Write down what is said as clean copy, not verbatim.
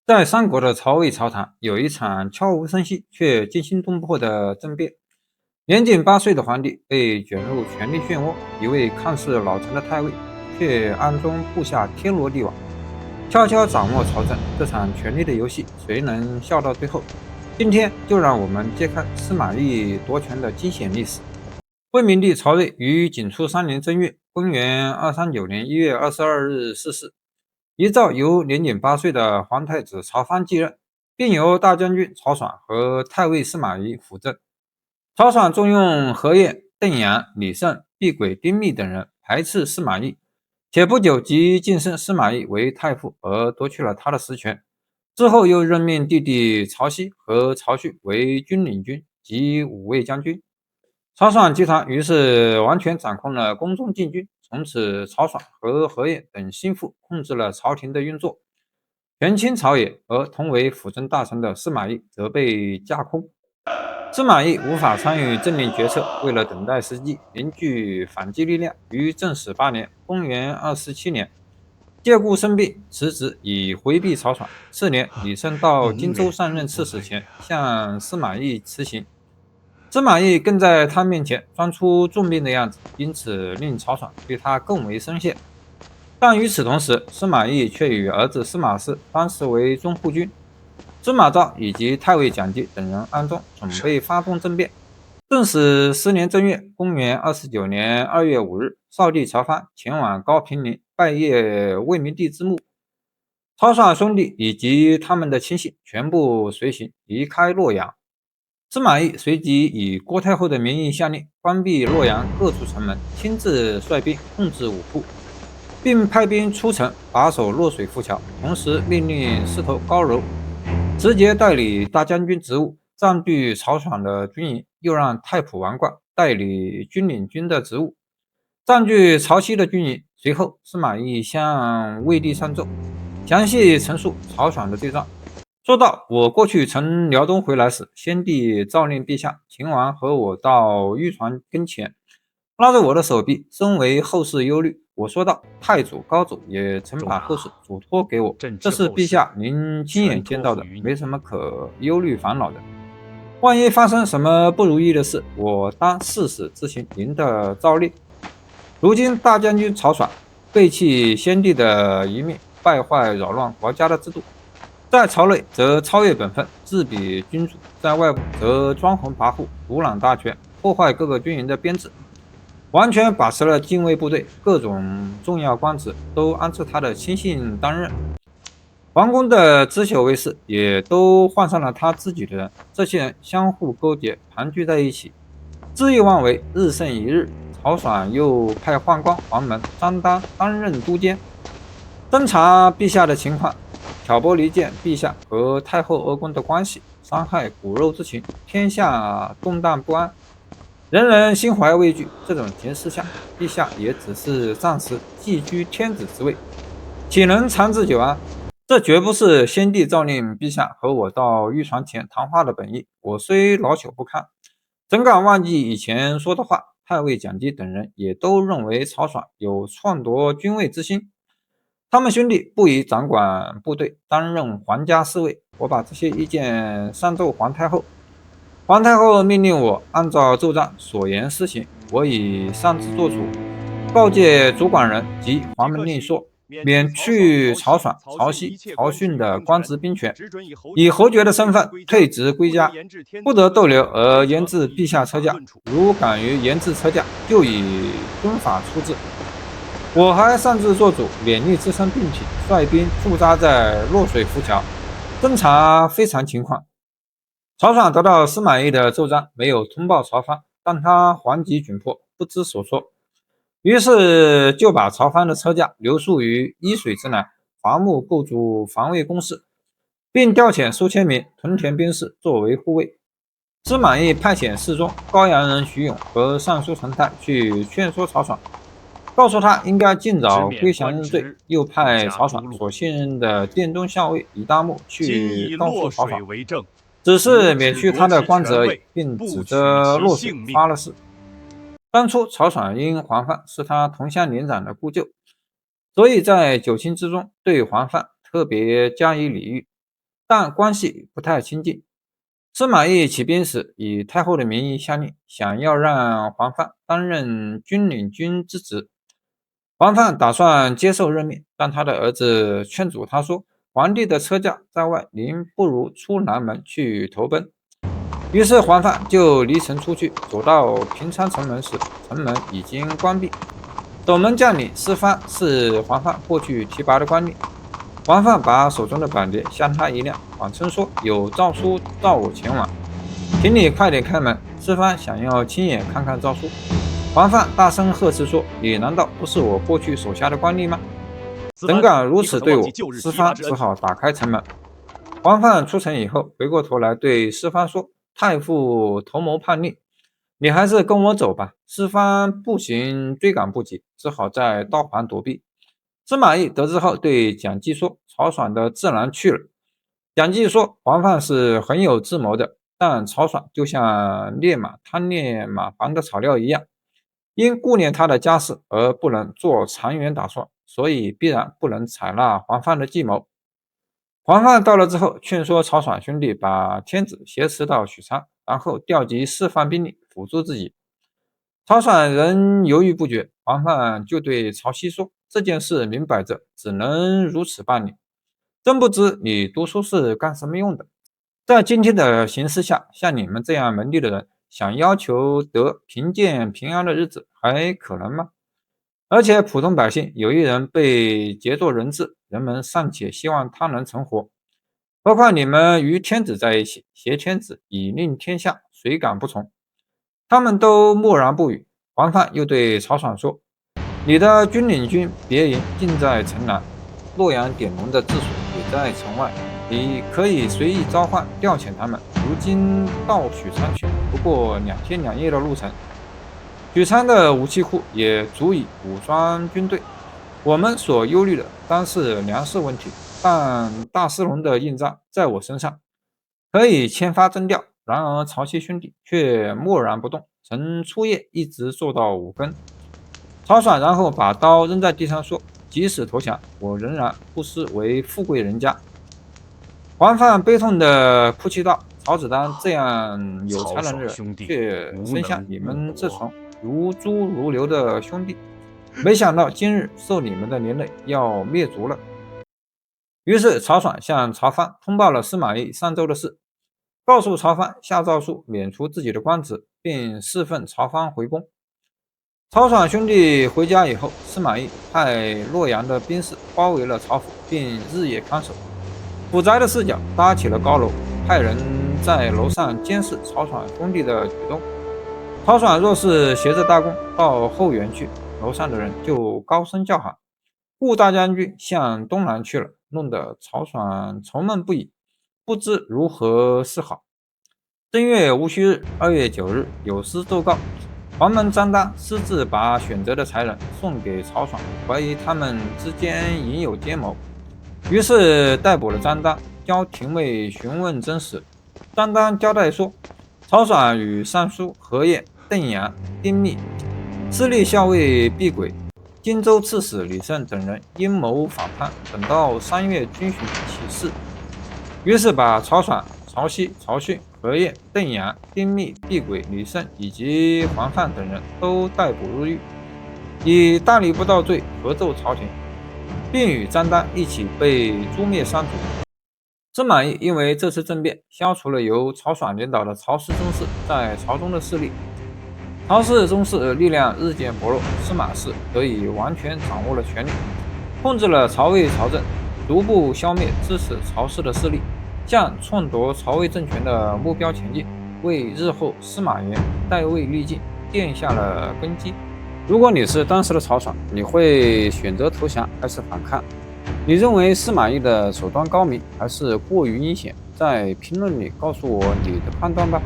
在三國的曹魏朝堂，有一場悄無聲息卻驚心動魄的政變。年僅8歲的皇帝被捲入權力漩渦，一位看似老成的太尉，卻暗中布下天羅地網，悄悄掌握朝政。這場權力的遊戲，誰能笑到最後？今天就讓我們揭開司馬懿奪權的驚險歷史。魏明帝曹睿於景初3年正月，公元239年1月22日逝世，遺詔由年仅8歲的皇太子曹芳繼任，並由大將軍曹爽和太尉司馬懿輔政。曹爽重用何晏、鄧陽、李勝、畢軌、丁密等人，排斥司馬懿，且不久即晉升司馬懿為太傅，而奪去了他的實權。之後又任命弟弟曹丕和曹旭為軍領軍及武衛將軍。曹爽集團於是完全掌控了宮中禁軍，從此曹爽和何晏等心腹控制了朝廷的運作，權傾朝野，而同為辅政大臣的司馬懿則被架空。司馬懿無法參與政令決策，為了等待時機，凝聚反擊力量，於正始8年（公元247年）借故生病辭職，以回避曹爽。次年，李勝到荊州上任刺史前，向司馬懿辭行。司馬懿更在他面前裝出重病的樣子，因此令曹爽對他更為深陷。但與此同時，司馬懿卻與兒子司馬師當時為中護軍，司馬昭以及太尉蔣濟等人暗中準備發動政變。正始10年正月，公元29年2月5日，少帝曹芳前往高平陵拜謁魏明帝之墓，曹爽兄弟以及他們的親信全部隨行離開洛陽。司馬懿隨即以郭太后的名義下令關閉洛陽各處城門，親自率兵控制武庫，並派兵出城把守洛水浮橋，同時命令司徒高柔直接代理大將軍職務，佔據曹爽的軍營，又讓太仆王貫代理軍領軍的職務，佔據曹丕的軍營。隨後，司馬懿向魏帝上奏，詳細陳述曹爽的罪狀，說道：“我過去從遼東回來時，先帝詔令陛下，秦王和我到玉床跟前，拉着我的手臂，深為後事憂慮。我說道，太祖、高祖也曾把後事囑托給我，這是陛下您親眼見到的，沒什麼可憂慮煩惱的。萬一發生什麼不如意的事，我當誓死執行您的詔令。如今大將軍曹爽背棄先帝的遺命，敗壞擾亂國家的制度。”在朝內則超越本分，自比君主；在外部則專橫跋扈，獨攬大權，破壞各個軍營的編制，完全把持了禁衛部隊，各種重要官職都安置他的親信擔任。皇宮的知曉衛士也都換上了他自己的人，這些人相互勾結，盤踞在一起，恣意妄為，日甚一日。曹爽又派宦官黃門、張當擔任都監，偵察陛下的情況，挑撥離間陛下和太后二宮的關係，傷害骨肉之情，天下動盪不安，人人心懷畏懼。這種形勢下，陛下也只是暫時寄居天子之位，豈能長治久安？這絕不是先帝詔令陛下和我到玉床前談話的本意。我雖老朽不堪，怎敢忘記以前說的話？太尉蔣濟等人也都認為曹爽有篡奪君位之心。他們兄弟不宜掌管部隊，擔任皇家侍衛。我把這些意見上奏皇太後，皇太后命令我按照奏章所言施行。我已擅自做主，告誡主管人及黄門令說，免去曹爽、曹熙、曹訓的官職兵權，以侯爵的身份退職歸家，不得逗留而延至陛下車駕。如敢於延至車駕，就以軍法處置。我還擅自做主，勉勵自身病體，率兵駐紮在洛水浮橋，偵察非常情況。曹爽得到司馬懿的奏章，沒有通報曹芳，但他惶急窘迫，不知所措。於是就把曹芳的車駕留宿於伊水之南，伐木構築防衛工事，並調遣數千名屯田兵士作為護衛。司馬懿派遣侍中高陽人徐勇和尚書陳泰去勸說曹爽，告訴他應該盡早歸降認罪，又派曹爽所信任的殿中校尉李大木去告訴曹爽，只是免去他的官職而已，並指責洛水發了誓。當初曹爽因黃範是他同鄉連長的故舊，所以在九卿之中對黃範特別加以禮遇。但關係不太親近。司馬懿起兵時以太後的名義下令，想要讓黃範擔任軍領軍之職。黃範打算接受任命，但他的兒子勸阻他說，皇帝的車駕在外，您不如出南門去投奔。於是黃範就離城出去，走到平昌城門時，城門已經關閉。守門將領施蕃是黃範過去提拔的官吏。黃範把手中的板碟向他一亮，謊稱說有詔書召我前往，請你快點開門。施蕃想要親眼看看詔書。黃範大聲呵斥說，你難道不是我過去手下的官吏嗎？怎敢如此對我？施蕃只好打開城門。黃範出城以後，回過頭來對施蕃說，太傅圖謀叛逆，你還是跟我走吧。施蕃步行追趕不及，只好在道旁躲避。司馬懿得知後對蔣濟說，曹爽的自然去了。蔣濟說，黃範是很有智謀的，但曹爽就像獵馬貪戀馬房的草料一樣，因顧念他的家事而不能做長遠打算，所以必然不能採納黃範的計謀。黃範到了之後，勸說曹爽兄弟把天子挾持到許昌，然後調集4方兵力輔助自己。曹爽仍猶豫不決，黃範就對曹丕說，這件事明擺着只能如此辦理，真不知你讀書是幹什麼用的。在今天的形勢下，像你們這樣門第的人，想要求得贫賤平安的日子還可能嗎？而且普通百姓有一人被劫作人質，人們尚且希望他能成活，何況你們與天子在一起，挟天子以令天下，誰敢不從？他們都默然不語。黃範又對曹爽說，你的軍領軍別營盡在城南，洛陽典農的治所也在城外，你可以隨意召喚調遣他们。如今到許昌去，不過2天2夜的路程，許昌的武器庫也足以武裝軍隊。我們所憂慮的當是糧食問題，但大司農的印章在我身上，可以簽發徵調。然而曹丕兄弟卻默然不動，從初夜一直做到5更。曹爽然后把刀扔在地上說，即使投降，我仍然不失為富貴人家。黃範悲痛地哭泣道，曹子丹這樣有才能的人，卻生下你們這種如豬如牛的兄弟，沒想到今日受你們的連累，要滅族了。於是曹爽向曹芳通報了司馬懿上奏的事，告訴曹芳下詔書免除自己的官職，並賜封曹芳回宮。曹爽兄弟回家以後，司馬懿派洛陽的兵士包圍了曹府，並日夜看守。府宅的四角搭起了高樓，派人在樓上監視曹爽兄弟的舉動。曹爽若是攜着大弓到後園去，樓上的人就高聲叫喊，顧大將軍向東南去了，弄得曹爽愁悶不已，不知如何是好。正月戊戌日2月9日有司奏告，黄门张当私自把選擇的才人送給曹爽，懷疑他們之間隱有奸謀，於是逮捕了張當，交廷尉詢問真實。張當交代說，曹爽與尚書何晏、鄧陽、丁密、司隶校尉畢軌、荊州刺史李勝等人陰謀反叛，等到3月軍巡起事。於是把曹爽、曹丕、曹訓、何晏、鄧陽、丁密、畢軌、李勝以及黃範等人都逮捕入獄，以大逆不道罪合奏朝廷，並與張當一起被誅滅三族。司馬懿因為這次政變，消除了由曹爽領導的曹氏宗室在朝中的勢力，曹氏宗室力量日漸薄弱，司馬氏得以完全掌握了權力，控制了曹魏朝政，逐步消滅支持曹氏的勢力，向篡奪曹魏政權的目標前進，為日後司馬炎代魏立進奠下了根基。如果你是當時的曹爽，你會選擇投降還是反抗？你認為司馬懿的手段高明還是過於陰險？在評論裡告訴我你的判斷吧。